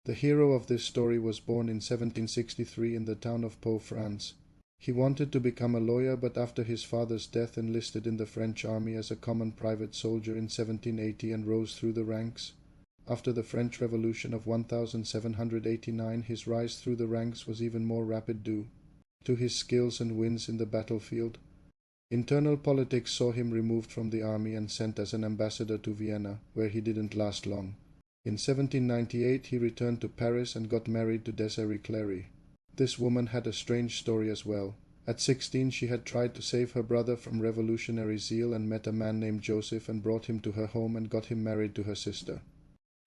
The hero of this story was born in 1763 in the town of Pau, France. He wanted to become a lawyer, but after his father's death enlisted in the French army as a common private soldier in 1780 and rose through the ranks. After the French Revolution of 1789, his rise through the ranks was even more rapid due to his skills and wins in the battlefield. Internal politics saw him removed from the army and sent as an ambassador to Vienna, where he didn't last long. In 1798 he returned to Paris and got married to Desirée Clary. This woman had a strange story as well. At 16 she had tried to save her brother from revolutionary zeal and met a man named Joseph and brought him to her home and got him married to her sister.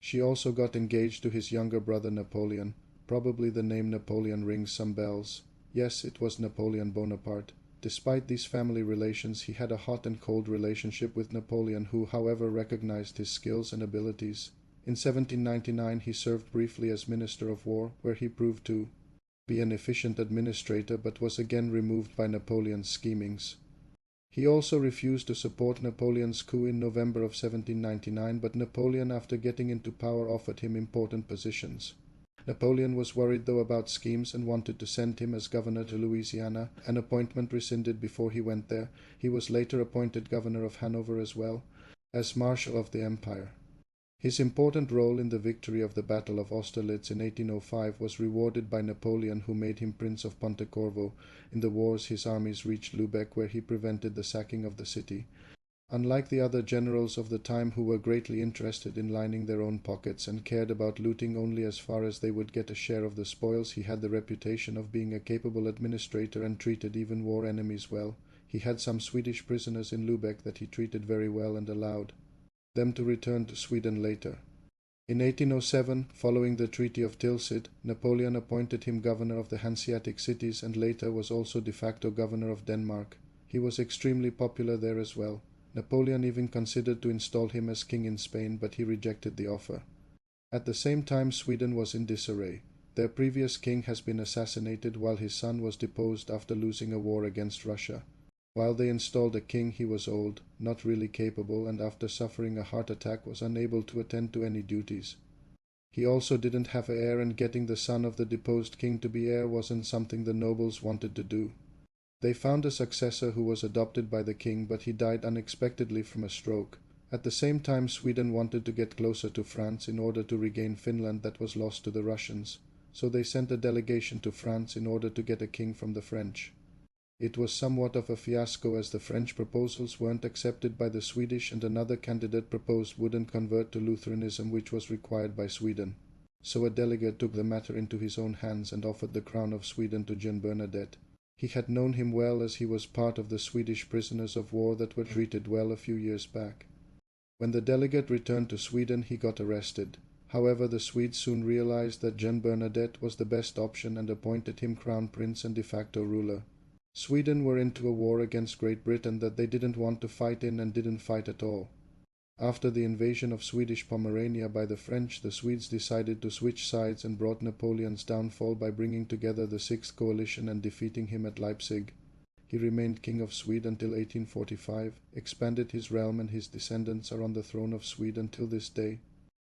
She also got engaged to his younger brother Napoleon. Probably the name Napoleon rings some bells. Yes, it was Napoleon Bonaparte. Despite these family relations, he had a hot and cold relationship with Napoleon, who, however, recognized his skills and abilities. In 1799 he served briefly as Minister of War, where he proved to be an efficient administrator, but was again removed by Napoleon's schemings. He also refused to support Napoleon's coup in November of 1799, but Napoleon, after getting into power, offered him important positions. Napoleon was worried though about schemes and wanted to send him as governor to Louisiana, an appointment rescinded before he went there. He was later appointed governor of Hanover as well as Marshal of the Empire. His important role in the victory of the Battle of Austerlitz in 1805 was rewarded by Napoleon, who made him Prince of Pontecorvo. In the wars his armies reached Lubeck, where he prevented the sacking of the city. Unlike the other generals of the time, who were greatly interested in lining their own pockets and cared about looting only as far as they would get a share of the spoils, he had the reputation of being a capable administrator and treated even war enemies well. He had some Swedish prisoners in Lubeck that he treated very well and allowed them to return to Sweden later. In 1807, following the Treaty of Tilsit, Napoleon appointed him governor of the Hanseatic cities and later was also de facto governor of Denmark. He was extremely popular there as well. Napoleon even considered to install him as king in Spain, but he rejected the offer. At the same time, Sweden was in disarray. Their previous king has been assassinated, while his son was deposed after losing a war against Russia. While they installed a king, he was old, not really capable, and after suffering a heart attack was unable to attend to any duties. He also didn't have an heir, and getting the son of the deposed king to be heir wasn't something the nobles wanted to do. They found a successor who was adopted by the king, but he died unexpectedly from a stroke. At the same time, Sweden wanted to get closer to France in order to regain Finland that was lost to the Russians, so they sent a delegation to France in order to get a king from the French. It was somewhat of a fiasco, as the French proposals weren't accepted by the Swedish, and another candidate proposed wouldn't convert to Lutheranism, which was required by Sweden. So a delegate took the matter into his own hands and offered the crown of Sweden to Bernadotte. He had known him well, as he was part of the Swedish prisoners of war that were treated well a few years back. When the delegate returned to Sweden, he got arrested. However, the Swedes soon realized that Bernadotte was the best option and appointed him crown prince and de facto ruler. Sweden were into a war against Great Britain that they didn't want to fight in and didn't fight at all. After the invasion of Swedish Pomerania by the French, the Swedes decided to switch sides and brought Napoleon's downfall by bringing together the Sixth Coalition and defeating him at Leipzig. He remained king of Sweden until 1845, expanded his realm, and his descendants are on the throne of Sweden till this day.